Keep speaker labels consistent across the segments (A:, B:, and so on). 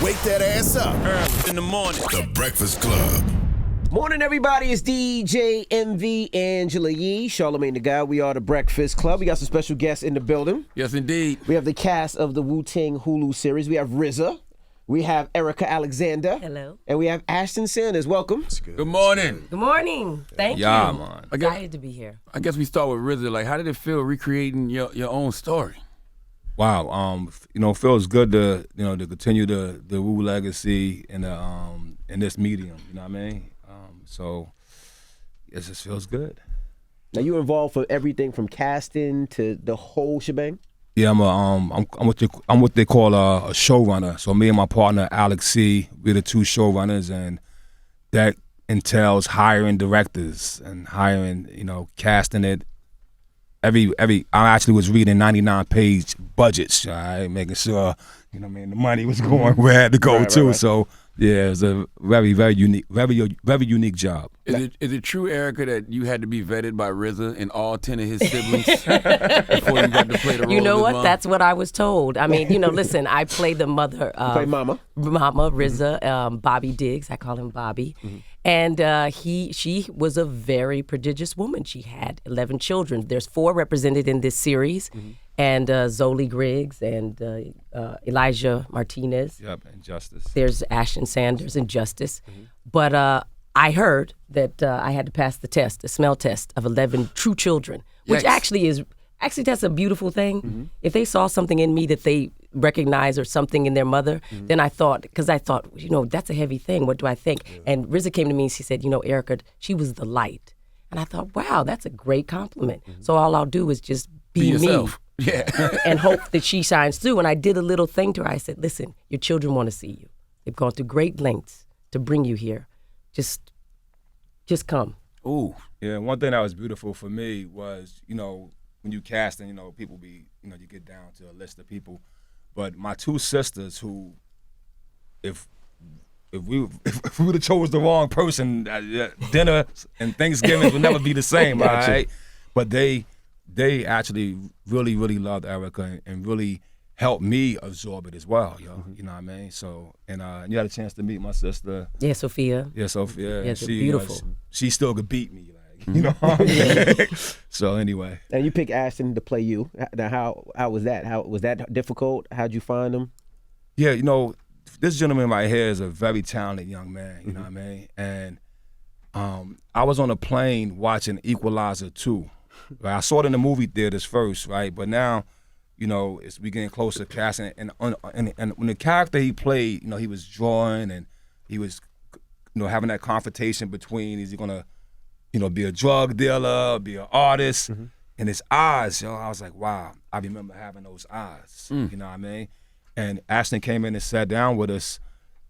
A: Wake that ass up.
B: Early in the morning.
A: The Breakfast Club.
C: Morning, everybody. It's DJ MV Angela Yee, Charlamagne the Guy. We are the Breakfast Club. We got some special guests in the building.
B: Yes, indeed.
C: We have the cast of the Wu-Tang Hulu series. We have RZA. We have Erika Alexander.
D: Hello.
C: And we have Ashton Sanders. Welcome.
B: Good morning.
D: Good morning. Thank you.
B: Man.
D: Excited to be here.
B: I guess we start with RZA. Like, how did it feel recreating your own story?
E: Wow, it feels good to to continue the Wu legacy in this medium. You know what I mean? So it just feels good.
C: Now you involved for everything from casting to the whole shebang.
E: Yeah, I'm what they call a showrunner. So me and my partner Alex C, we're the two showrunners, and that entails hiring directors and hiring, casting it. I actually was reading 99-page budgets, all right, making sure, the money was going where it had to go to. Right. So yeah, it's a very, very unique job.
B: Is it true, Erika, that you had to be vetted by RZA and all 10 of his siblings before you got to play the role?
D: You know
B: of
D: what?
B: Mom?
D: That's what I was told. I mean, listen, I played the mother.
C: Play Mama.
D: Mama, RZA, Bobby Diggs. I call him Bobby. Mm-hmm. And she was a very prodigious woman. She had 11 children. There's 4 represented in this series. Mm-hmm. And Zoli Griggs and Elijah Martinez.
E: Yep, and Justice.
D: There's Ashton Sanders and Justice. Mm-hmm. But I heard that I had to pass the test, the smell test of 11 true children, which actually that's a beautiful thing. Mm-hmm. If they saw something in me that they recognize or something in their mother, then I thought, that's a heavy thing. What do I think? Yeah. And RZA came to me and she said, Erika, she was the light. And I thought, wow, that's a great compliment. Mm-hmm. So all I'll do is just be
B: yourself.
D: Me.
B: Yeah.
D: And hope that she shines through. And I did a little thing to her. I said, listen, your children want to see you. They've gone through great lengths to bring you here. Just come.
E: Ooh. Yeah, one thing that was beautiful for me was, when you cast and, people be, you get down to a list of people. But my 2 sisters who, if we would have chose the wrong person, dinner and Thanksgiving would never be the same,
C: Gotcha.
E: Right? But they actually really, really loved Erika and really helped me absorb it as well, yo. Mm-hmm. You know what I mean? So, and you had a chance to meet my sister.
D: Yeah, Sophia.
E: Yeah, Sophia.
D: Yeah,
E: she,
D: beautiful.
E: She still could beat me, what I mean? So anyway.
C: And you picked Ashton to play you. Now, how was that? How was that difficult? How'd you find him?
E: Yeah, this gentleman right here is a very talented young man. You know what I mean? And I was on a plane watching Equalizer 2. Right? I saw it in the movie theaters first, right? But now, we getting closer to casting, and when the character he played, he was drawing and he was, having that confrontation between, is he gonna, be a drug dealer, be an artist, and his eyes, I was like, wow, I remember having those eyes, you know what I mean? And Ashton came in and sat down with us.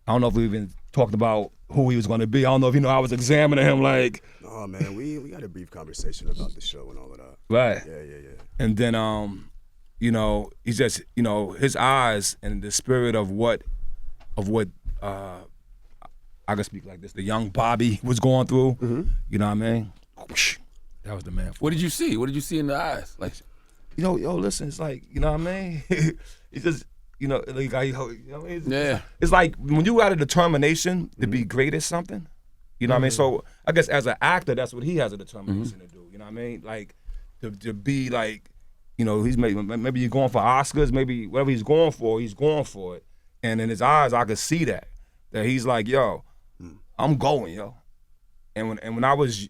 E: I don't know if we even talked about who he was going to be. I don't know if I was examining him like.
F: Oh man, we had a brief conversation about the show and all of that.
E: Right.
F: Yeah.
E: And then he's just his eyes and the spirit of what I can speak like this. The young Bobby was going through. Mm-hmm. You know what I mean? That was the man.
B: What did you see? What did you see in the eyes? Like,
E: listen, it's like, you know what I mean? It's just. It's like when you got a determination to be great at something, you know what I mean? So I guess as an actor, that's what he has a determination to do, you know what I mean? Like to be like, he's maybe you're going for Oscars, maybe whatever he's going for it. And in his eyes, I could see that he's like, yo, I'm going, yo. And when I was,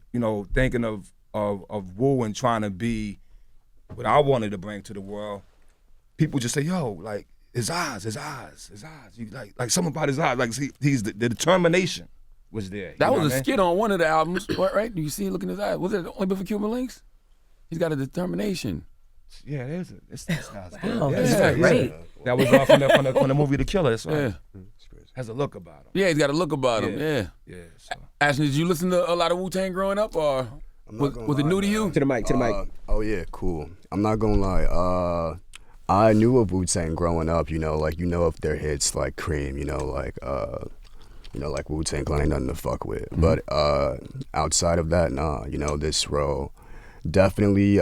E: thinking of Wu and trying to be what I wanted to bring to the world, people just say, yo, like, his eyes. You like something about his eyes. Like he's the determination was there.
B: That was a skit on one of the albums, right? Do you see? Look in his eyes. Was it only been for Cuban Links? He's got a determination.
E: Yeah, there's it. It's
D: wow, that's great.
E: That was from the movie The Killer. That's right. Yeah. Has a look about him.
B: Yeah, he's got a look about him. Yeah.
E: So.
B: Ashton, did you listen to a lot of Wu-Tang growing up, or was it new to you?
C: To the mic.
F: Oh yeah, cool. I'm not gonna lie. I knew of Wu-Tang growing up, of their hits like Cream, like Wu-Tang Clan ain't nothing to fuck with. Mm-hmm. But outside of that, nah, this role definitely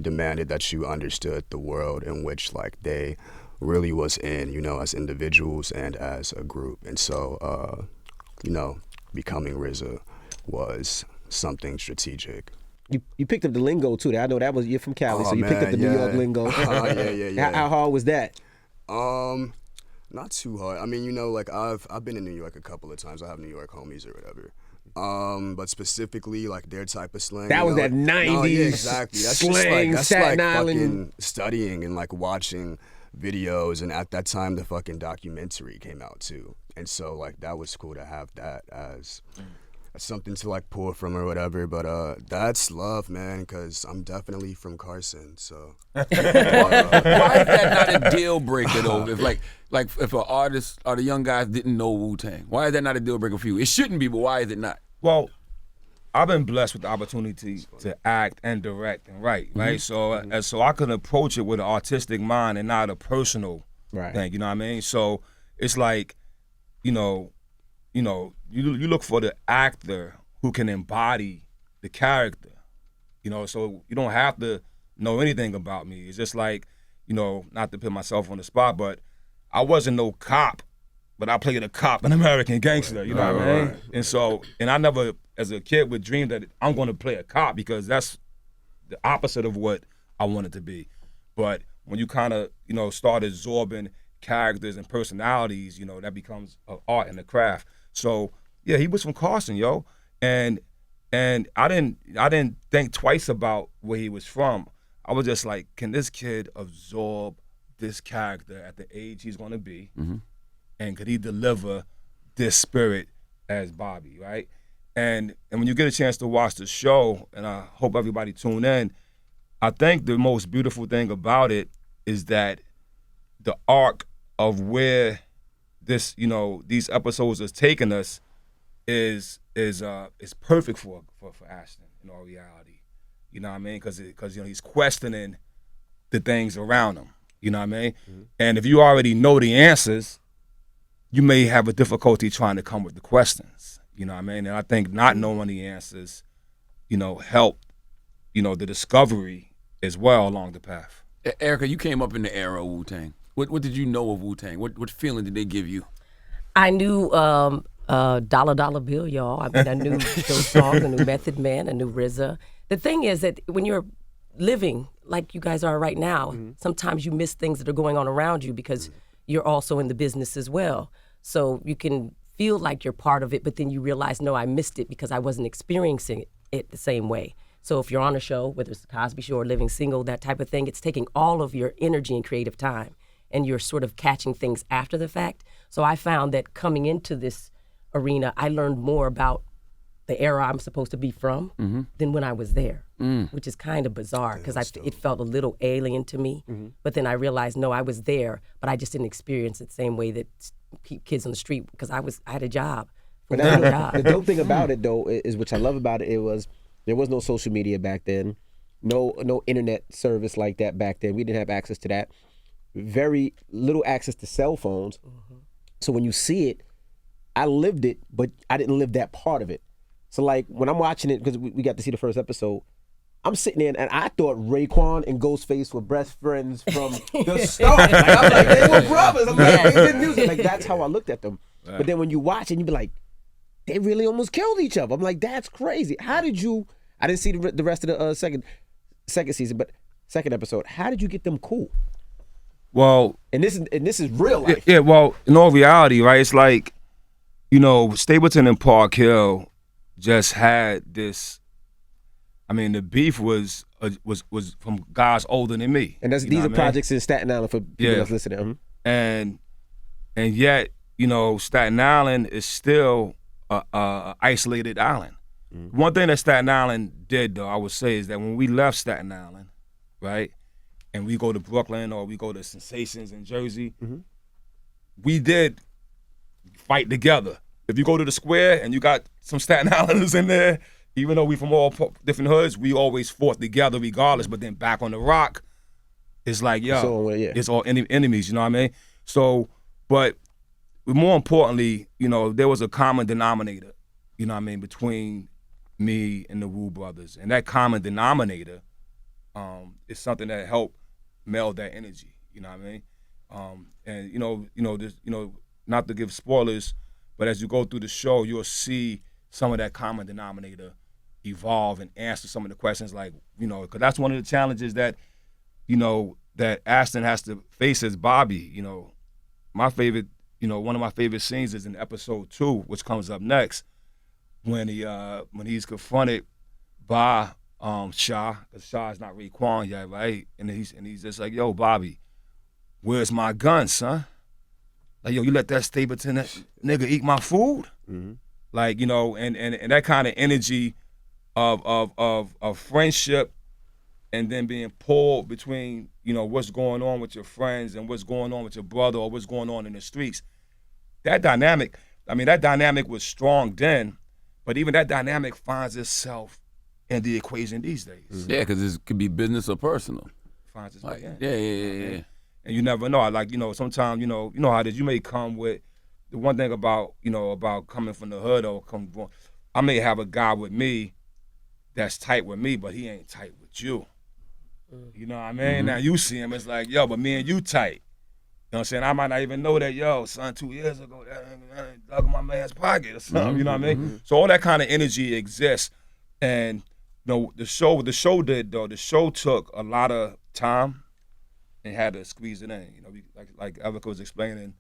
F: demanded that you understood the world in which like they really was in, you know, as individuals and as a group. And so, you know, becoming RZA was something strategic.
C: You picked up the lingo too. I know you're from Cali, so you picked up the New York lingo.
F: Yeah.
C: How hard was that?
F: Not too hard. I mean, you know, like I've been in New York a couple of times. I have New York homies or whatever. But specifically, like their type of slang.
C: That was that 90s
F: no, yeah, exactly. That's
C: slang,
F: that's
C: Staten
F: like
C: Island.
F: fucking studying and like watching videos. And at that time, the fucking documentary came out too. And so like that was cool to have that as something to like pull from or whatever. But that's love, man, because I'm definitely from Carson. So
B: Why is that not a deal breaker though? If like if an artist or the young guys didn't know Wu-Tang, why is that not a deal breaker for you? It shouldn't be, but why is it not?
E: Well, I've been blessed with the opportunity to act and direct and write, right? So I can approach it with an artistic mind and not a personal thing. You know what I mean? So it's like, you look for the actor who can embody the character. You know, so you don't have to know anything about me. It's just like, not to put myself on the spot, but I wasn't no cop, but I played a cop, an American gangster, you know what I mean? And so, and I never, as a kid, would dream that I'm going to play a cop because that's the opposite of what I wanted to be. But when you kind of, start absorbing characters and personalities, that becomes an art and a craft. So, yeah, he was from Carson, yo. And I didn't think twice about where he was from. I was just like, can this kid absorb this character at the age he's going to be? Mm-hmm. And could he deliver this spirit as Bobby, right? And when you get a chance to watch the show, and I hope everybody tune in, I think the most beautiful thing about it is that the arc of where this, these episodes is taking us is perfect for Ashton in all reality. You know what I mean? Because he's questioning the things around him. You know what I mean? Mm-hmm. And if you already know the answers, you may have a difficulty trying to come with the questions. You know what I mean? And I think not knowing the answers, helped, the discovery as well along the path.
B: Erika, you came up in the era of Wu-Tang. What did you know of Wu-Tang? What feeling did they give you?
D: I knew Dollar Bill, y'all. I mean, I knew those songs. I knew Method Man. I knew RZA. The thing is that when you're living like you guys are right now, sometimes you miss things that are going on around you because you're also in the business as well. So you can feel like you're part of it, but then you realize, no, I missed it because I wasn't experiencing it the same way. So if you're on a show, whether it's the Cosby Show or Living Single, that type of thing, it's taking all of your energy and creative time, and you're sort of catching things after the fact. So I found that coming into this arena, I learned more about the era I'm supposed to be from than when I was there, which is kind of bizarre because it felt a little alien to me. But then I realized, no, I was there, but I just didn't experience it the same way that kids on the street because I had a job.
C: The dope thing about it, though, is which I love about it, there was no social media back then, no internet service like that back then. We didn't have access to that. Very little access to cell phones. So when you see it, I lived it, but I didn't live that part of it. So like when I'm watching it, because we got to see the first episode, I'm sitting there and I thought Raekwon and Ghostface were best friends from the start. Like, I'm like, they were brothers. I'm like, they did music. Like that's how I looked at them. Right. But then when you watch it, you be like, they really almost killed each other. I'm like, that's crazy. How did you? I didn't see the rest of the second season, but second episode. How did you get them cool?
E: Well,
C: and this is real life.
E: Yeah. Well, in all reality, right? It's like, Stapleton and Park Hill just had this. I mean, the beef was from guys older than me.
C: And these are projects in Staten Island for people that's listening.
E: And yet, Staten Island is still a isolated island. One thing that Staten Island did, though, I would say, is that when we left Staten Island, right, and we go to Brooklyn or we go to Sensations in Jersey, we did fight together. If you go to the square and you got some Staten Islanders in there, even though we from all different hoods, we always fought together regardless. But then back on the rock, it's like, it's all enemies, you know what I mean? So, but more importantly, there was a common denominator, between me and the Wu brothers. And that common denominator is something that helped meld that energy, you know what I mean? And not to give spoilers, but as you go through the show, you'll see some of that common denominator evolve and answer some of the questions, like, because that's one of the challenges that, that Ashton has to face as Bobby. My favorite, one of my favorite scenes is in episode 2, which comes up next, when he's confronted by Shah, because Shah is not Raekwon yet, right? And he's just like, yo, Bobby, where's my gun, son? Like, yo, you let that Stapleton nigga eat my food? Mm-hmm. Like, and that kind of energy of friendship, and then being pulled between, what's going on with your friends and what's going on with your brother or what's going on in the streets. That dynamic was strong then, but even that dynamic finds itself in the equation these days.
B: Mm-hmm. Yeah, because it could be business or personal.
E: Finds its way in.
B: Yeah.
E: And you never know. Like, sometimes, you know how it is. You may come with, the one thing about, about coming from the hood or I may have a guy with me that's tight with me, but he ain't tight with you. You know what I mean? Mm-hmm. Now you see him, it's like, yo, but me and you tight. You know what I'm saying? I might not even know that, yo, son, 2 years ago, that dug in my man's pocket or something. Mm-hmm. You know what I mean? Mm-hmm. So all that kind of energy exists. And the show took a lot of time and had to squeeze it in. Like Erika was explaining,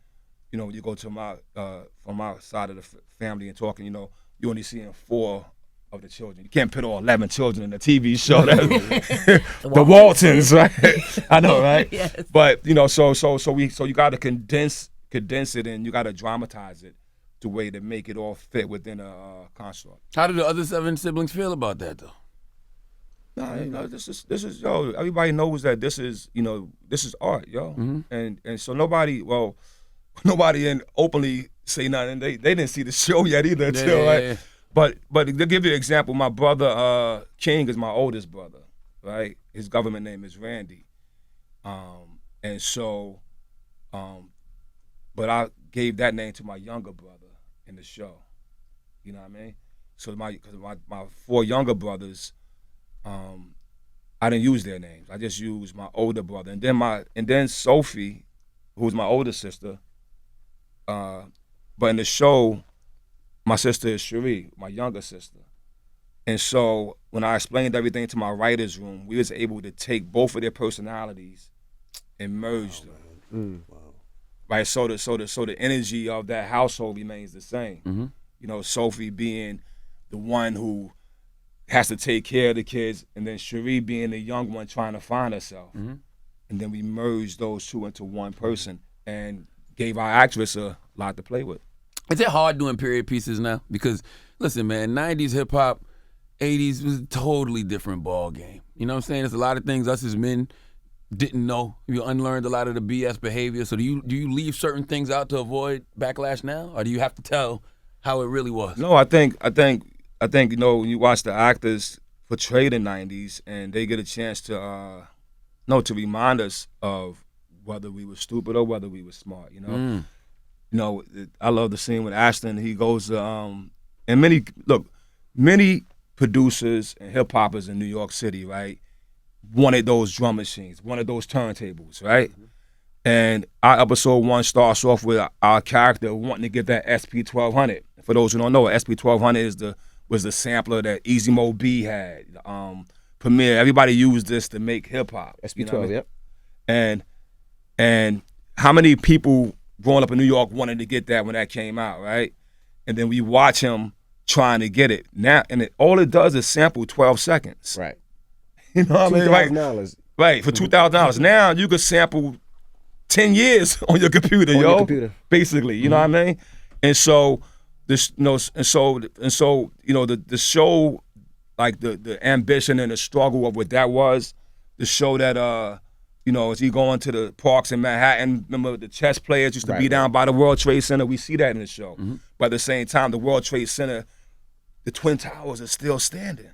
E: when you go to from my side of the family and talking, you only seeing 4 of the children. You can't put all 11 children in a TV show. The Waltons, right? I know, right? Yes. But so you got to condense it, and you got to dramatize it the way to make it all fit within a construct.
B: How do the other 7 siblings feel about that, though?
E: No, this is yo. Everybody knows that this is art, yo. Mm-hmm. And so nobody didn't openly say nothing. They didn't see the show yet either until right. But to give you an example, my brother King is my oldest brother, right? His government name is Randy, and so, but I gave that name to my younger brother in the show. You know what I mean? So my 4 younger brothers, I didn't use their names. I just used my older brother, and then Sophie, who's my older sister. But in the show, my sister is Cherie, my younger sister. And so when I explained everything to my writer's room, we was able to take both of their personalities and merge them. Wow. Right, so the energy of that household remains the same. Mm-hmm. Sophie being the one who has to take care of the kids, and then Cherie being the young one trying to find herself. Mm-hmm. And then we merged those 2 into one person and gave our actress a lot to play with.
B: Is it hard doing period pieces now? Because, listen, man, 90s hip-hop, 80s was a totally different ball game. You know what I'm saying? There's a lot of things us as men didn't know. You unlearned a lot of the BS behavior. So do you leave certain things out to avoid backlash now? Or do you have to tell how it really was?
E: No, I think when you watch the actors portray the 90s and they get a chance to remind us of whether we were stupid or whether we were smart, I love the scene with Ashton. He goes to, and many producers and hip hoppers in New York City, right, wanted those drum machines, wanted those turntables, right? Mm-hmm. And our episode 1 starts off with our character wanting to get that SP1200. For those who don't know, SP1200 was the sampler that Easy Mo B had, Premier. Everybody used this to make hip hop.
C: SP12, yep.
E: And how many people growing up in New York wanted to get that when that came out, right? And then we watch him trying to get it now, and all it does is sample 12 seconds.
C: Right.
E: You know what I mean?
C: $2,000.
E: Right, for $2,000. Now you could sample 10 years on your computer, basically. You know what I mean? And so the show, like the ambition and the struggle of what that was, the show that as he going to the parks in Manhattan, remember the chess players used to be down by the World Trade Center. We see that in the show. Mm-hmm. But at the same time, the World Trade Center, the Twin Towers are still standing.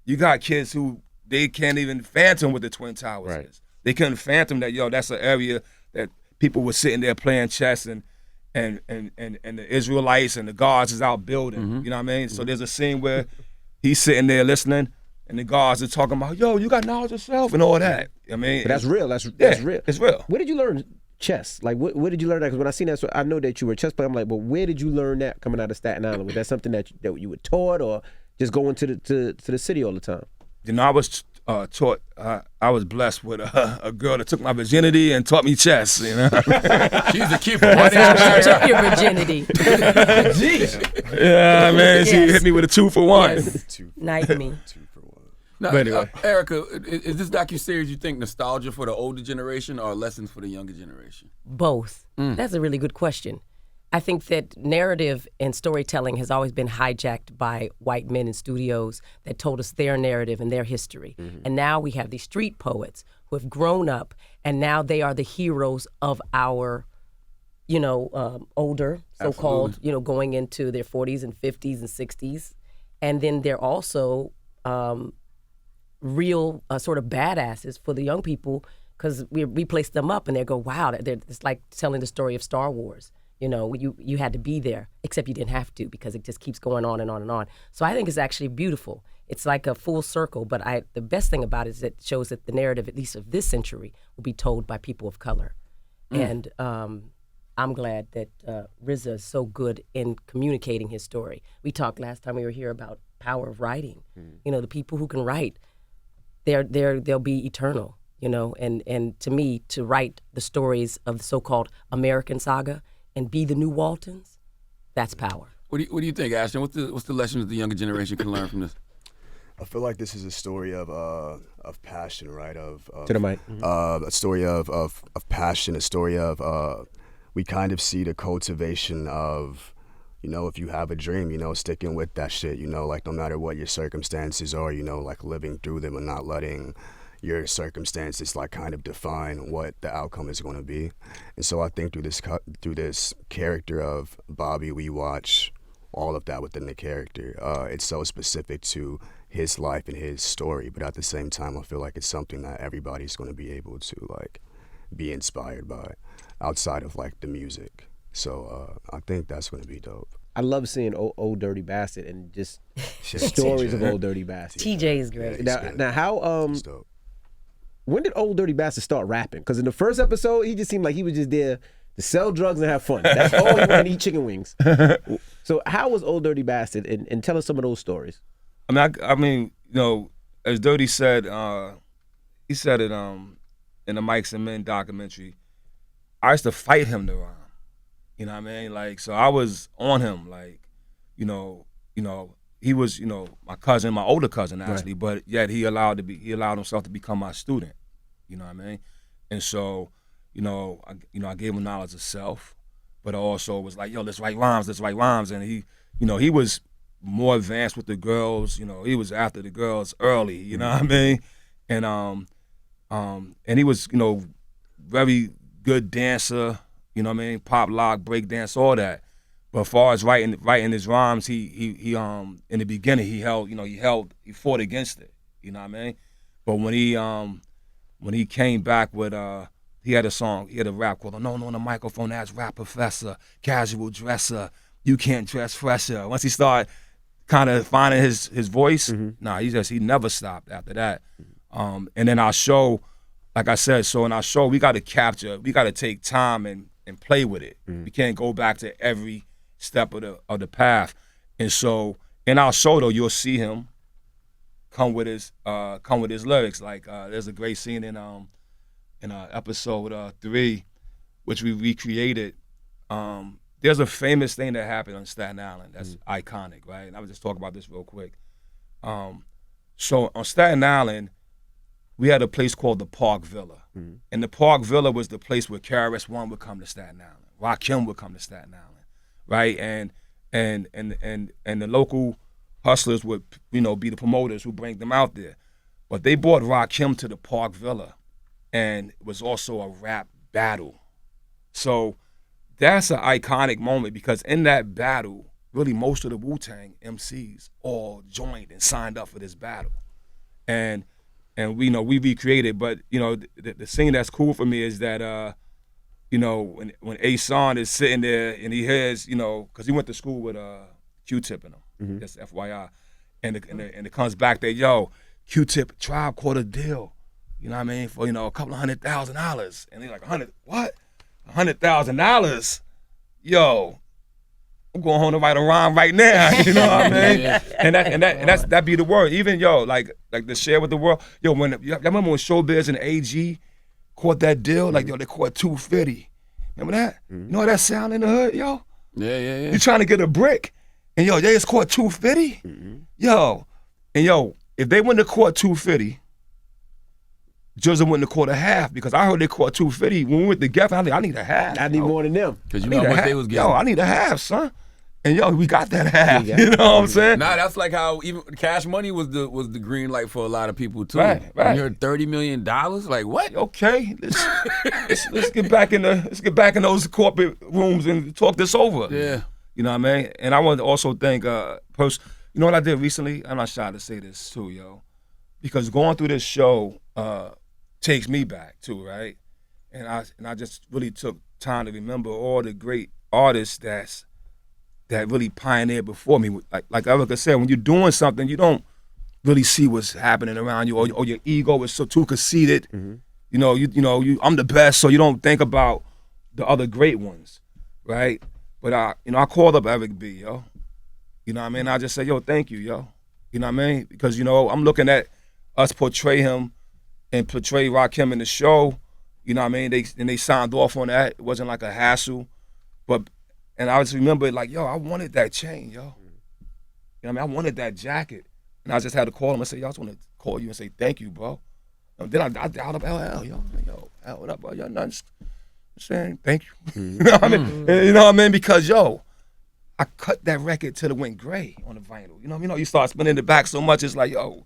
E: You got kids who they can't even fathom what the Twin Towers is. They couldn't fathom that, that's an area that people were sitting there playing chess and the Israelites and the guards is out building. Mm-hmm. You know what I mean? Mm-hmm. So there's a scene where he's sitting there listening and the guards are talking about, yo, you got knowledge yourself and all that. I mean,
C: but that's real. That's real.
E: It's real.
C: Where did you learn chess? Like, where did you learn that? Because when I seen that, so I know that you were a chess player. I'm like, but where did you learn that coming out of Staten Island? Was that something that you were taught, or just going to the city all the time?
E: You know, I was taught. I was blessed with a girl that took my virginity and taught me chess. You know,
B: She's a keeper. Why
D: That's
B: didn't
D: how
B: you
D: she
B: marry
D: took your virginity.
B: Jeez.
E: yeah, man. She
D: Yes.
E: hit me with a 2-for-1.
D: Yes. Night me.
F: 2-for-1.
B: Now,
E: But anyway.
B: Erica, is this docuseries you think nostalgia for the older generation or lessons for the younger generation?
D: Both. That's a really good question. I think that narrative and storytelling has always been hijacked by white men in studios that told us their narrative and their history. And now we have these street poets who have grown up, and now they are the heroes of our, older, so-called, going into their 40s and 50s and 60s. And then they're also real sort of badasses for the young people, because we place them up and they go, wow, it's like telling the story of Star Wars. You had to be there, except you didn't have to, because it just keeps going on and on and on. So I think it's actually beautiful. It's like a full circle, but the best thing about it is that it shows that the narrative, at least of this century, will be told by people of color. And I'm glad that RZA is so good in communicating his story. We talked last time we were here about power of writing. The people who can write, they'll be eternal. And to me, to write the stories of the so-called American saga and be the new Waltons, that's power.
B: What do you think, Ashton? What's the lessons the younger generation can learn from this?
F: I feel like this is a story of passion, right? Of
C: To the mic.
F: a story of passion, a story of we kind of see the cultivation of, if you have a dream, sticking with that shit, like no matter what your circumstances are, like living through them and not letting your circumstances like kind of define what the outcome is going to be. And so I think through this character of Bobby, we watch all of that within the character. It's so specific to his life and his story, but at the same time, I feel like it's something that everybody's going to be able to like be inspired by outside of like the music. So I think that's going to be dope.
C: I love seeing old Dirty Bastard and just
F: Shit,
C: stories
F: TJ.
C: of Old Dirty Bastard.
D: TJ is great.
C: Now how
F: It's dope.
C: when did Old Dirty Bastard start rapping? Because in the first episode, he just seemed like he was just there to sell drugs and have fun. That's all he wanted, to eat chicken wings. So how was Old Dirty Bastard? And tell us some of those stories.
E: I mean, as Dirty said, he said it in the Mikes and Men documentary. I used to fight him to rhyme. You know what I mean? Like, so I was on him, like, he was, my cousin, my older cousin actually, but yet he allowed himself to become my student. You know what I mean? And so, I gave him knowledge of self, but I also was like, yo, let's write rhymes. And he was more advanced with the girls. He was after the girls early. You know what I mean? And he was, very good dancer. You know what I mean? Pop, lock, break dance, all that. But as far as writing his rhymes, he in the beginning he fought against it. You know what I mean? But when he came back with he had a rap called "Unknown on the Microphone" as Rap Professor, Casual Dresser, You Can't Dress Fresher. Once he started kind of finding his voice, he never stopped after that. And then our show, like I said, so in our show we got to take time and play with it. We can't go back to every step of the path. And so in our show though, you'll see him come with his lyrics. Like there's a great scene in episode 3, which we recreated. There's a famous thing that happened on Staten Island that's iconic, right? And I was just talking about this real quick. So on Staten Island, we had a place called the Park Villa. And the Park Villa was the place where KRS-One would come to Staten Island. Rakim would come to Staten Island, right? And the local hustlers would, be the promoters who bring them out there. But they brought Rakim to the Park Villa, and it was also a rap battle. So that's an iconic moment because in that battle, really most of the Wu-Tang MCs all joined and signed up for this battle. And we recreated, but the scene that's cool for me is that when A-Son is sitting there and he hears, because he went to school with Q-Tip in him, that's FYI, and it comes back that Q-Tip Tribe caught a deal, you know what I mean, for a couple of $100,000, and he's like, 100 what? $100,000, yo, I'm going home to write a rhyme right now. You know what I mean? And that be the word. Even like the share with the world. Yo, when y'all remember when Showbiz and AG caught that deal? Like, yo, they caught 250. Remember that? You know how that sound in the hood, yo?
B: Yeah.
E: You trying to get a brick, and yo, they just caught 250. Yo, and yo, if they wouldn't have caught 250, Joseph wouldn't have caught a half, because I heard they caught 250 when we went together. I need a half.
C: I need more than them.
B: Because you know how much they was getting.
E: Yo, I need a half, son. And yo, we got that half. You know what I'm saying?
B: Nah, that's like how even Cash Money was the green light for a lot of people too.
E: Right.
B: When you heard $30 million, like what?
E: Okay, let's get back in those corporate rooms and talk this over.
B: Yeah.
E: You know what I mean? And I want to also thank you know what I did recently? I'm not shy to say this too, yo. Because going through this show takes me back too, right? And I just really took time to remember all the great artists that really pioneered before me. Like Erika said, when you're doing something, you don't really see what's happening around you, or your ego is so too conceited. You know, I'm the best, so you don't think about the other great ones, right? But I called up Eric B, yo. You know what I mean? I just said, yo, thank you, yo. You know what I mean? Because, you know, I'm looking at us portray him and portray Rakim in the show. You know what I mean? They signed off on that. It wasn't like a hassle. And I just remember, like, yo, I wanted that chain, yo. You know what I mean? I wanted that jacket. And I just had to call him and say, yo, I just want to call you and say thank you, bro. And then I dialed up LL, yo. Yo, what up, bro? Yo, nothing. Just saying thank you. You know what I mean? You know what I mean? Because, yo, I cut that record till it went gray on the vinyl. You know what I mean? You start spinning it back so much, it's like, yo,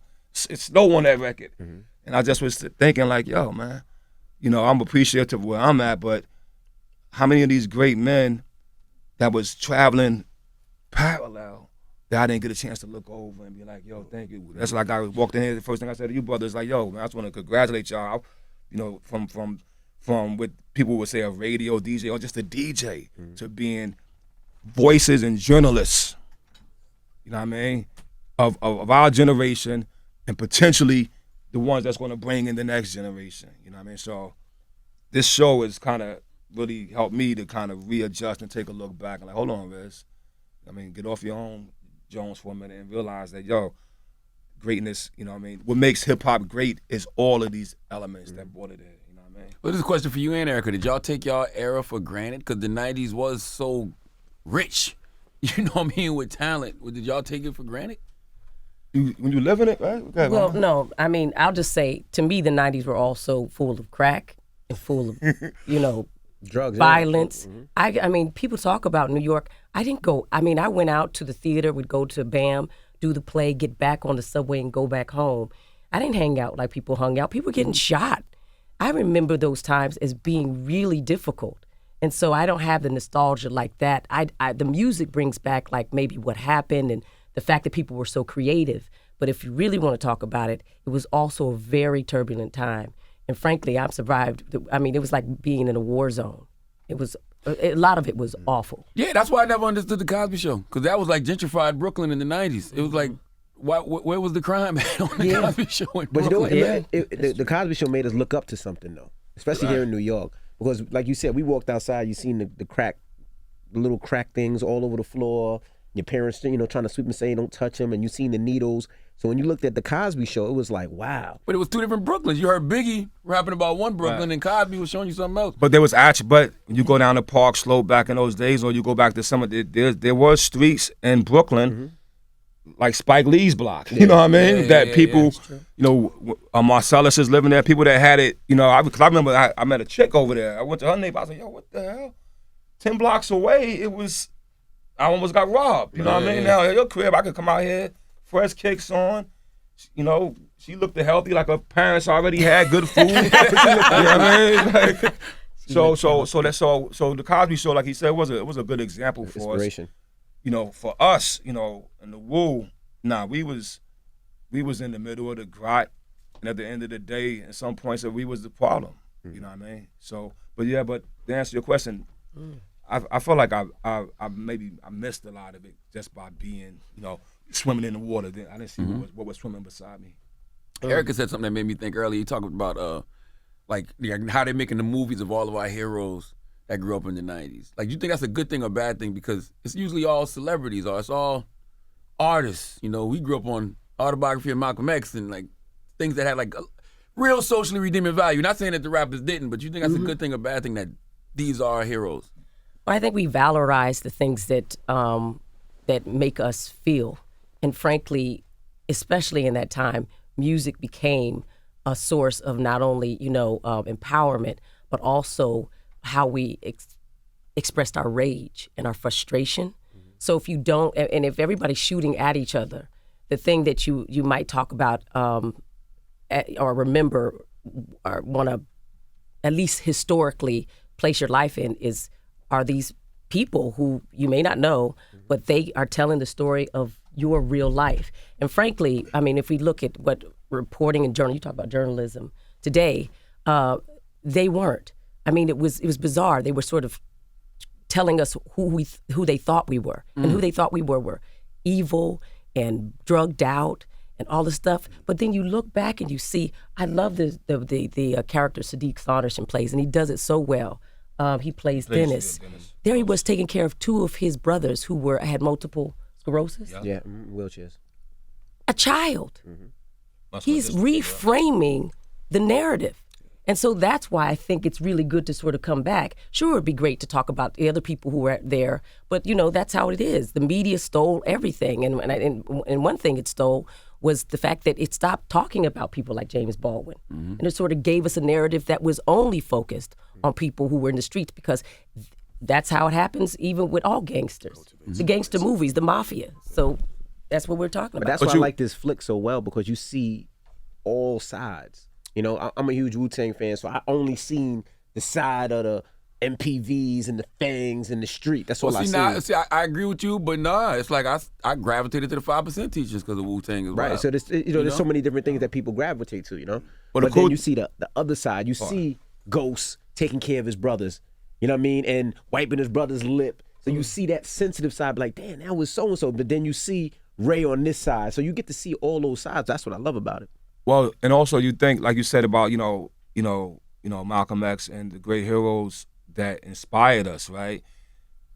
E: it's slow on that record. And I just was thinking, like, yo, man, you know, I'm appreciative of where I'm at, but how many of these great men that was traveling parallel that I didn't get a chance to look over and be like, yo, thank you. That's like I walked in here, the first thing I said to you brothers, like, yo, man, I just want to congratulate y'all, you know, from what people would say a radio DJ or just a DJ to being voices and journalists, you know what I mean, of our generation and potentially the ones that's going to bring in the next generation, you know what I mean? So this show is kind of really helped me to kind of readjust and take a look back and like, hold on, Riz. I mean, get off your own Jones for a minute and realize that, yo, greatness, you know what I mean? What makes hip-hop great is all of these elements that brought it in, you know what I mean?
B: Well, this is a question for you and Erika. Did y'all take y'all era for granted? Because the 90s was so rich, you know what I mean, with talent. Did y'all take it for granted?
E: When you live in it, right? Okay,
D: Well, no. I mean, I'll just say, to me, the 90s were also full of crack and full of, you know,
C: Drugs,
D: violence. I mean, people talk about New York. I didn't go. I mean, I went out to the theater, would go to BAM, do the play, get back on the subway and go back home. I didn't hang out like people hung out. People were getting shot. I remember those times as being really difficult. And so I don't have the nostalgia like that. The music brings back like maybe what happened and the fact that people were so creative. But if you really want to talk about it, it was also a very turbulent time. And frankly, I've survived. I mean, it was like being in a war zone. It was, a lot of it was awful.
B: Yeah, that's why I never understood the Cosby Show, because that was like gentrified Brooklyn in the 90s. It was like, where was the crime at on the Cosby Show in Brooklyn?
C: But you know what? The Cosby Show made us look up to something, though, especially here in New York. Because like you said, we walked outside, you seen the little crack things all over the floor. Your parents, you know, trying to sweep and say don't touch them, and you seen the needles. So when you looked at the Cosby Show, it was like, wow.
B: But it was two different Brooklyns. You heard Biggie rapping about one Brooklyn, and Cosby was showing you something else.
E: But there was actually, but when you go down to Park Slope back in those days, or you go back to some of there were streets in Brooklyn, like Spike Lee's block. You know what I mean? People, you know, Marcellus is living there. People that had it, you know, because I remember I met a chick over there. I went to her neighbor. I was like, yo, what the hell? 10 blocks away, I almost got robbed. You know what I mean? Now, your crib, I could come out here, fresh kicks on. You know, she looked healthy, like her parents already had good food. You know what I mean? Like, so the Cosby Show, like he said, was a good example for us. You know, for us, you know, in the Wu, we was in the middle of the grot, and at the end of the day, at some points, we was the problem. You know what I mean? So, but to answer your question. I feel like I missed a lot of it just by being, you know, swimming in the water. I didn't see what was swimming beside me.
B: Erika said something that made me think earlier. You talked about like how they're making the movies of all of our heroes that grew up in the 90s? Like, you think that's a good thing or bad thing? Because it's usually all celebrities or it's all artists. You know, we grew up on Autobiography of Malcolm X and like things that had like a real socially redeeming value. Not saying that the rappers didn't, but you think that's a good thing or bad thing that these are our heroes?
D: Well, I think we valorize the things that that make us feel. And frankly, especially in that time, music became a source of not only, empowerment, but also how we expressed our rage and our frustration. So if you don't, and if everybody's shooting at each other, the thing that you might talk about or remember or want to at least historically place your life in are these people who you may not know, but they are telling the story of your real life. And frankly, I mean, if we look at what reporting and you talk about journalism today, they weren't. I mean, it was bizarre. They were sort of telling us who they thought we were, and who they thought we were evil and drugged out and all this stuff. But then you look back and you see, I love the character Sadiq Saunderson plays, and he does it so well. He plays Dennis. There he was taking care of two of his brothers who had multiple sclerosis.
C: Yeah, wheelchairs.
D: A child. He's reframing the narrative. And so that's why I think it's really good to sort of come back. Sure, it'd be great to talk about the other people who were there, but that's how it is. The media stole everything, and one thing it stole was the fact that it stopped talking about people like James Baldwin, and it sort of gave us a narrative that was only focused on people who were in the streets, because that's how it happens even with all gangsters, the gangster movies, the mafia. So that's what we're talking about.
C: But that's why I like this flick so well, because you see all sides. I'm a huge Wu-Tang fan, so I only seen the side of the MPVs and the fangs in the street. That's all I see.
B: I agree with you, but it's like I gravitated to the 5% teachers because of Wu-Tang as well.
C: Right, so there's so many different things that people gravitate to, But then you see the other side. You see Ghost taking care of his brothers, you know what I mean, and wiping his brother's lip. So you see that sensitive side, like, damn, that was so-and-so. But then you see Ray on this side. So you get to see all those sides. That's what I love about it.
E: Well, and also you think, like you said about, Malcolm X and the great heroes that inspired us, right?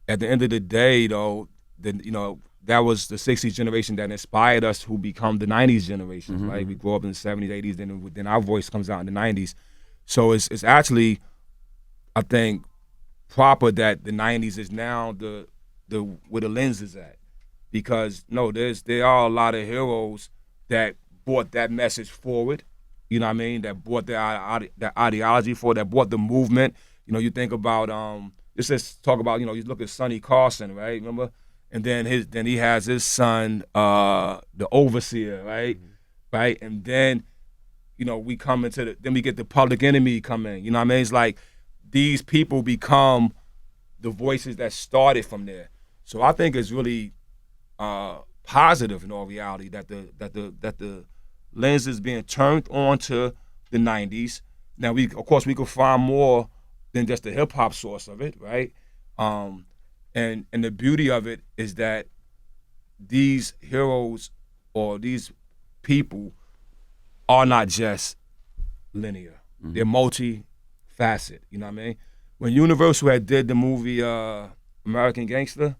E: At the end of the day, though, that was the 60s generation that inspired us who become the 90s generation, right? We grew up in the 70s, 80s, then our voice comes out in the 90s. So it's actually, I think, proper that the 90s is now the where the lens is at. Because, there are a lot of heroes that brought that message forward, you know what I mean, that brought that ideology forward, that brought the movement. You think about, let's talk about, you look at Sonny Carson, right, remember? And then he has his son, the Overseer, right? Right? And then, we come into then we get the Public Enemy come in, you know what I mean? It's like these people become the voices that started from there. So I think it's really positive in all reality that the lens is being turned onto the 90s. Now we could find more than just the hip hop source of it, right? And the beauty of it is that these heroes or these people are not just linear. They're multi-faceted, you know what I mean? When Universal had did the movie American Gangster,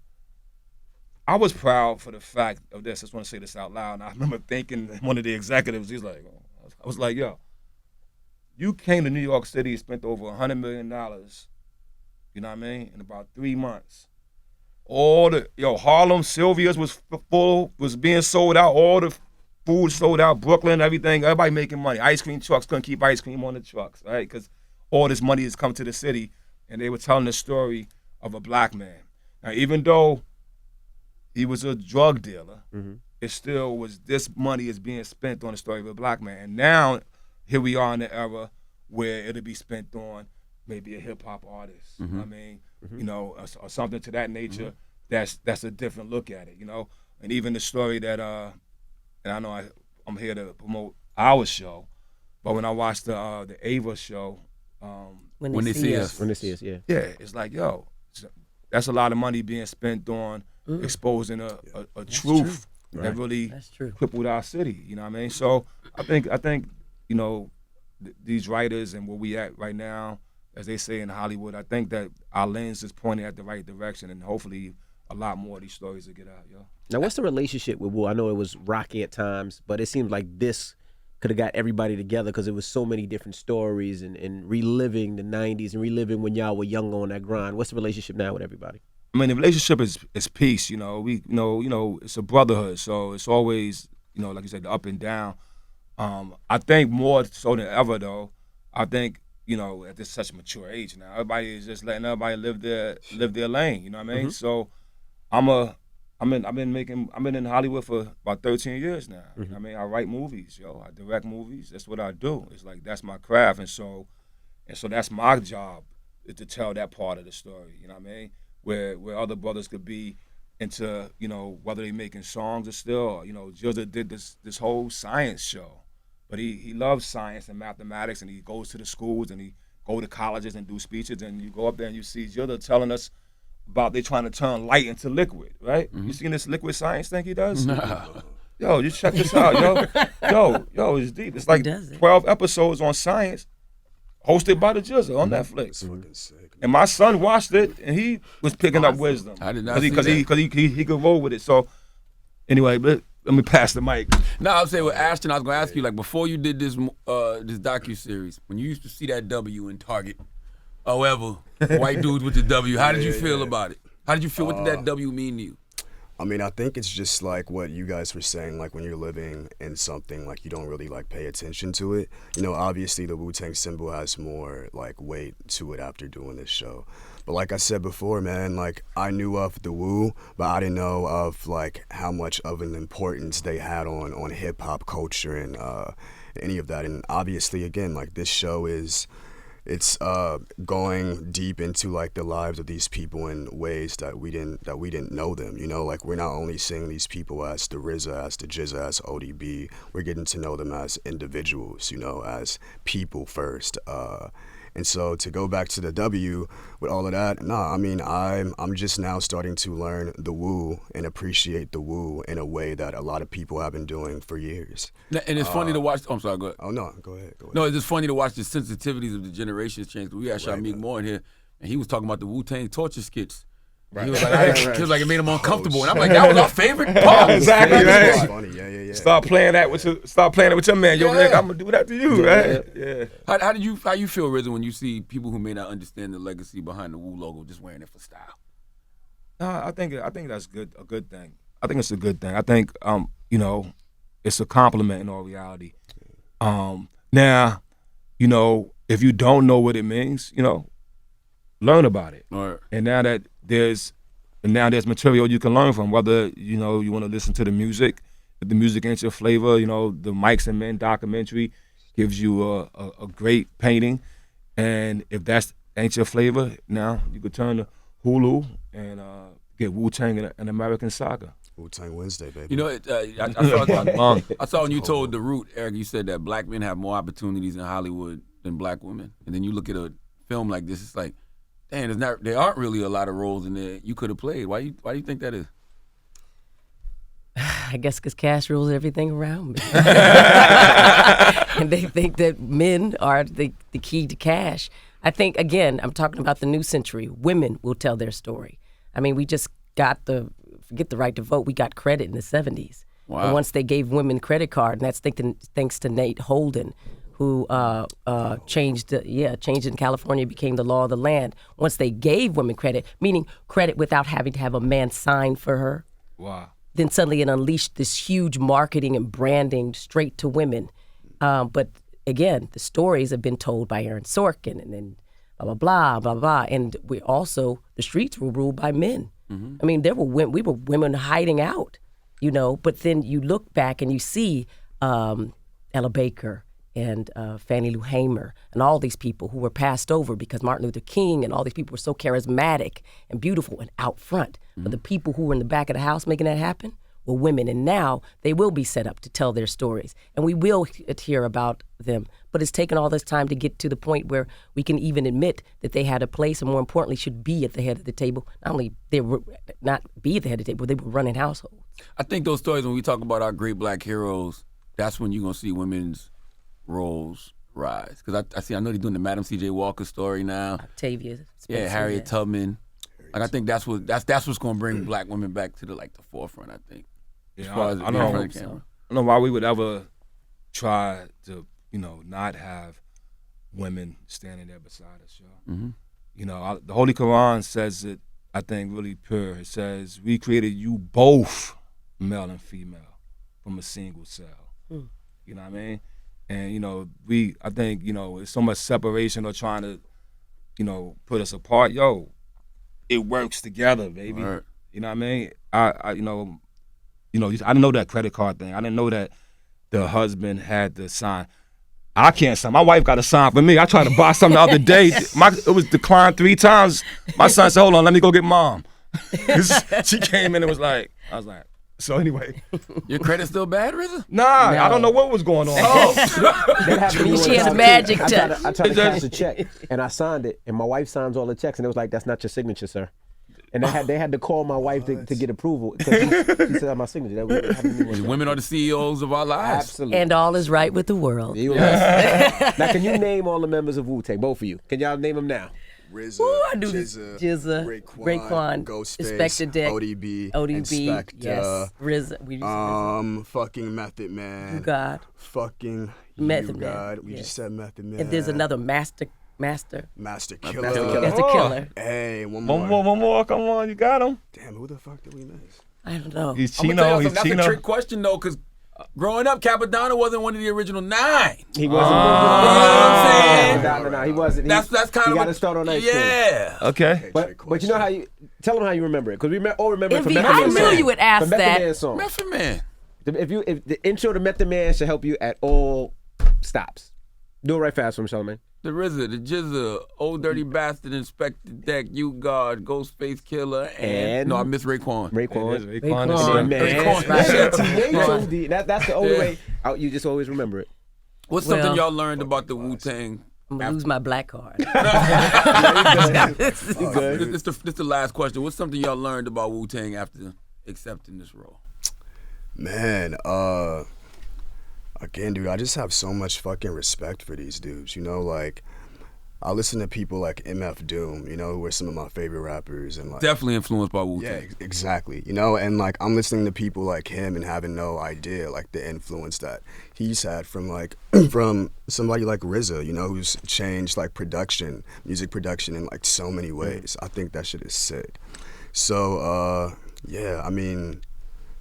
E: I was proud for the fact of this. I just want to say this out loud. And I remember thinking, one of the executives, he's like, I was like, yo, you came to New York City and spent over $100 million, you know what I mean, in about 3 months. Harlem, Sylvia's was full, was being sold out, all the food sold out, Brooklyn, everything, everybody making money. Ice cream trucks couldn't keep ice cream on the trucks, right? Because all this money has come to the city, and they were telling the story of a black man. Now, even though he was a drug dealer, it still was, this money is being spent on the story of a black man. And now, here we are in the era where it'll be spent on maybe a hip hop artist, you know what I mean? Or something to that nature. That's a different look at it, And even the story that, and I know I'm here to promote our show, but when I watched the Ava show,
D: when they see us,
C: yeah.
E: Yeah, it's like, that's a lot of money being spent on exposing a truth that really crippled our city. You know what I mean? So I think these writers and where we at right now, as they say in Hollywood, I think that our lens is pointing at the right direction, and hopefully a lot more of these stories will get out, yo.
C: Now, what's the relationship with Wu? I know it was rocky at times, but it seems like this could have got everybody together because it was so many different stories and reliving the 90s and reliving when y'all were young on that grind. What's the relationship now with everybody?
E: I mean, the relationship is peace, you know. We it's a brotherhood, so it's always, you know, like you said, the up and down. I think more so than ever, though, I think, you know, at this such a mature age now, everybody is just letting everybody live their lane, you know what I mean? So I've been in Hollywood for about 13 years now. You know what I mean? I write movies, yo. I direct movies. That's what I do. It's like that's my craft, and so that's my job, is to tell that part of the story. You know what I mean? Where other brothers could be into, you know, whether they making songs or still, you know, RZA did this whole science show, but he loves science and mathematics, and he goes to the schools and he go to colleges and do speeches, and you go up there and you see RZA telling us about they trying to turn light into liquid, right? You seen this liquid science thing he does?
B: No.
E: Yo, just check this out, yo. Yo, it's deep. It's like 12 episodes on science, hosted by the RZA on Netflix.
F: Fucking sick.
E: And my son watched it, and he was picking up wisdom.
B: I did not see
E: Because
B: that.
E: he could roll with it. So, anyway, let me pass the mic.
B: No, I was saying with Ashton, I was gonna ask you, like, before you did this docuseries, when you used to see that W in Target, however, white dudes with the W, how did you feel about it? How did you feel? What did that W mean to you?
F: I mean, I think it's just like what you guys were saying, like when you're living in something, like you don't really like pay attention to it. You know, obviously the Wu-Tang symbol has more like weight to it after doing this show. But like I said before, man, like I knew of the Wu, but I didn't know of like how much of an importance they had on hip hop culture and any of that. And obviously, again, like this show it's going deep into like the lives of these people in ways that we didn't know them. You know, like we're not only seeing these people as the RZA, as the GZA, as ODB. We're getting to know them as individuals. You know, as people first. And so to go back to the W with all of that, I mean, I'm just now starting to learn the Wu and appreciate the Wu in a way that a lot of people have been doing for years.
B: And it's funny to watch. I'm sorry, go ahead.
F: Oh no, go ahead.
B: No, it's just funny to watch the sensitivities of the generations change. We had Charlamagne Moore in here, and he was talking about the Wu-Tang torture skits. Right. He was like, he was like, it made him uncomfortable, and I'm like, that was our favorite part.
E: Exactly, man.
F: It's funny, yeah.
E: Start playing that with your man. Yo, nigga, I'm gonna do that to you, right? Yeah.
B: How you feel, RZA, when you see people who may not understand the legacy behind the Wu logo just wearing it for style?
E: I think that's good. A good thing. I think it's a good thing. I think you know, it's a compliment in all reality. Now, you know, if you don't know what it means, you know, learn about it.
B: Right.
E: And now there's material you can learn from, whether, you know, you want to listen to the music. If the music ain't your flavor, you know, the Mikes and Men documentary gives you a great painting. And if that ain't your flavor, now you could turn to Hulu and get Wu-Tang and an American Saga.
F: Wu-Tang Wednesday, baby.
B: You know, I saw when you told The Root, Eric, you said that black men have more opportunities in Hollywood than black women. And then you look at a film like this, it's like, damn, there aren't really a lot of roles in there you could have played. Why do you think that is?
D: I guess because cash rules everything around me. And they think that men are the key to cash. I think, again, I'm talking about the new century. Women will tell their story. I mean, we just got forget the right to vote, we got credit in the 70s.
B: Wow.
D: And once they gave women credit card, and that's thanks to Nate Holden, who changed in California, became the law of the land. Once they gave women credit, meaning credit without having to have a man sign for her. Wow. Then suddenly it unleashed this huge marketing and branding straight to women. But again, the stories have been told by Aaron Sorkin and then blah, blah, blah, blah, blah. And the streets were ruled by men. Mm-hmm. I mean, we were women hiding out, you know, but then you look back and you see Ella Baker and Fannie Lou Hamer and all these people who were passed over because Martin Luther King and all these people were so charismatic and beautiful and out front. Mm-hmm. But the people who were in the back of the house making that happen were women. And now they will be set up to tell their stories. And we will hear about them. But it's taken all this time to get to the point where we can even admit that they had a place and, more importantly, should be at the head of the table. Not only they were not be at the head of the table, they were running households.
B: I think those stories, when we talk about our great black heroes, that's when you're going to see women's roles rise? Because I know they're doing the Madam C.J. Walker story now.
D: Octavia Spencer,
B: Yeah, Harriet Tubman. Like I think that's what's going to bring black women back to the forefront. I think.
E: Yeah,
B: as far as
E: I
B: being in
E: don't
B: front of the camera.
E: I don't know why we would ever try to, not have women standing there beside us, yo.
B: Mm-hmm.
E: The Holy Quran says it, I think, really pure. It says, we created you both, male and female, from a single cell. You know what I mean? And, I think, it's so much separation or trying to, put us apart. Yo, it works together, baby.
B: Right.
E: You know what I mean? I didn't know that credit card thing. I didn't know that the husband had to sign. I can't sign. My wife got to sign for me. I tried to buy something the other day. It was declined 3 times. My son said, hold on, let me go get mom. She came in and was like, I was like, so anyway.
B: Your credit still bad, RZA?
E: Nah, I don't know what was going on.
D: She had a magic touch.
C: I tried to cash a check, and I signed it, and my wife signs all the checks, and it was like, that's not your signature, sir. And they had to call my wife to get approval because she said my signature.
B: Women are the CEOs of our lives.
C: Absolutely.
D: And all is right with the world.
C: Now, can you name all the members of Wu-Tang, both of you? Can y'all name them now?
F: RZA,
D: Ooh, I knew GZA, Raekwon,
F: Ghostface,
D: Inspector Deck,
F: ODB,
D: Inspector, yes, RZA, we used to
F: fucking Method Man,
D: You God,
F: fucking
D: Method
F: You
D: Man,
F: God. We
D: yes.
F: just said Method Man.
D: And there's another Master
F: Killer.
D: Master Killer.
F: Hey,
E: One more, come on, you got him.
F: Damn, who the fuck did we miss?
D: I don't know.
E: He's
B: I'm gonna tell
E: Chino.
B: you something, that's a trick question though, because growing up, Capadonna wasn't one of the original 9.
C: He wasn't.
B: You know what I'm saying?
C: No, he wasn't.
B: That's kind
C: he
B: of
C: got to start on that.
B: Yeah.
E: Okay.
C: But you know how you tell them how you remember it, because we all remember it from
D: Envy,
C: Method
D: I
C: Man.
D: knew you would ask
C: from Method
D: that.
C: Man song.
B: Method Man.
C: If the intro to Method Man should help you at all stops. Do it right fast for me, Charlamagne.
B: The RZA, the GZA, Old Dirty Bastard, Inspector Deck, You God, Ghostface Killer, and no, I miss Raekwon.
C: Raekwon.
E: Raekwon.
C: That's the only way. You just always remember it.
B: What's something y'all learned about the Wu-Tang?
D: I'm gonna lose my black card.
B: This is the last question. What's something y'all learned about Wu-Tang after accepting this role?
F: Man, again, dude, I just have so much fucking respect for these dudes. Like, I listen to people like MF Doom, who are some of my favorite rappers, and like
B: Definitely influenced by Wu-Tang.
F: Yeah, exactly. And like I'm listening to people like him and having no idea like the influence that he's had from like from somebody like RZA, who's changed like music production in like so many ways. I think that shit is sick. So yeah, I mean,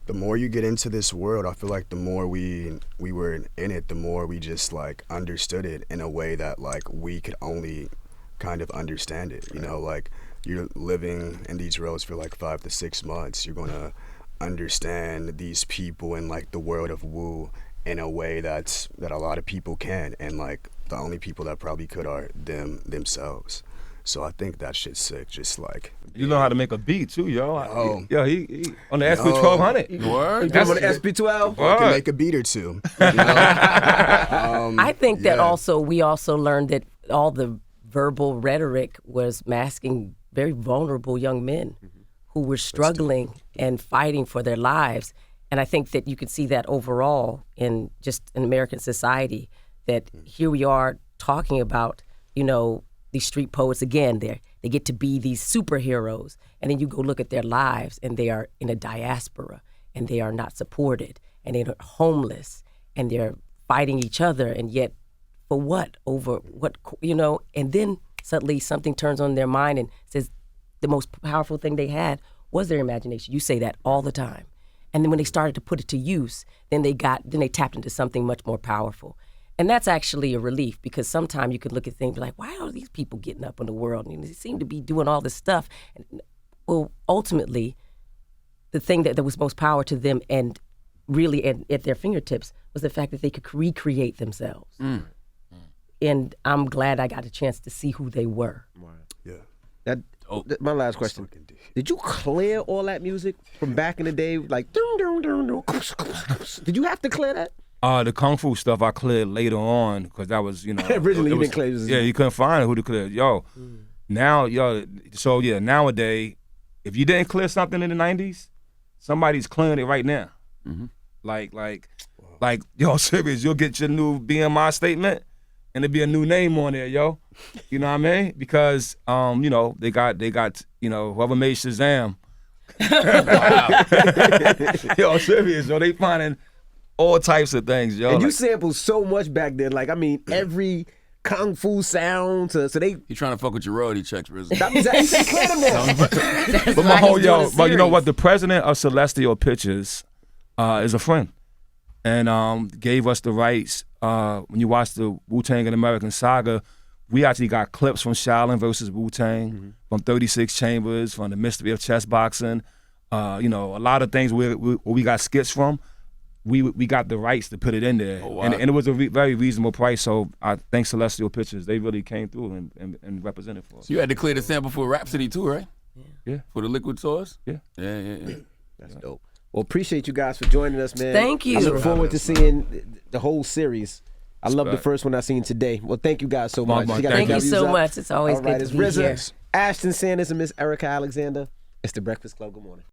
F: the more you get into this world, I feel like the more we were in it, the more we just like understood it in a way that like we could only kind of understand it. Like you're living in these roads for like 5 to 6 months. You're gonna understand these people and like the world of Wu in a way that a lot of people can, and like the only people that probably could are themselves. So I think that shit's sick. Just like
E: you know how to make a beat too, yo. He on the SP 1200.
B: Word.
C: That's on the SP12.
F: I can make a beat or two.
D: I think that
F: yeah.
D: we also learned that all the verbal rhetoric was masking very vulnerable young men who were struggling and fighting for their lives. And I think that you could see that overall in just in American society, that here we are talking about, these street poets again. They get to be these superheroes, and then you go look at their lives, and they are in a diaspora, and they are not supported, and they're homeless, and they're fighting each other, and yet for what? Over what? And then suddenly something turns on their mind and says the most powerful thing they had was their imagination. You say that all the time, and then when they started to put it to use, then they tapped into something much more powerful. And that's actually a relief, because sometimes you could look at things and be like, why are these people getting up in the world? And they seem to be doing all this stuff. And, well, ultimately, the thing that was most power to them and really at their fingertips was the fact that they could recreate themselves. And I'm glad I got a chance to see who they were.
F: Yeah.
C: My last question. Did you clear all that music from back in the day? Like, did you have to clear that?
E: The Kung Fu stuff I cleared later on, because that was,
C: Originally, you didn't clear it.
E: Yeah, you couldn't find who to clear. Now, so yeah, nowadays, if you didn't clear something in the 90s, somebody's clearing it right now. Like, serious, you'll get your new BMI statement, and it'd be a new name on there, yo. You know what I mean? Because you know, they got you know, whoever made Shazam. Yo, serious, yo. They finding all types of things, yo.
C: And you sampled so much back then. Like, I mean, every kung fu sound. So they.
B: You trying to fuck with your royalty checks, RZA.
C: That means he said clear them now.
E: But my whole but you know what? The president of Celestial Pictures is a friend, and gave us the rights. When you watch the Wu-Tang and American Saga, we actually got clips from Shaolin versus Wu-Tang, from 36 Chambers, from the Mystery of Chess Boxing. You know, a lot of things where we got skits from. We got the rights to put it in there, and it was a very reasonable price. So I thank Celestial Pictures; they really came through and represented for us.
B: You had to clear the sample for Rhapsody too, right?
E: Yeah.
B: For the Liquid Source?
E: Yeah.
B: Yeah.
C: That's dope. Well, appreciate you guys for joining us, man.
D: Thank you.
C: I look forward to seeing the whole series. I love the first one I seen today. Well, thank you guys so much.
D: Thank you so much. It's always good to be here.
C: Ashton Sanders and Miss Erika Alexander. It's the Breakfast Club. Good morning.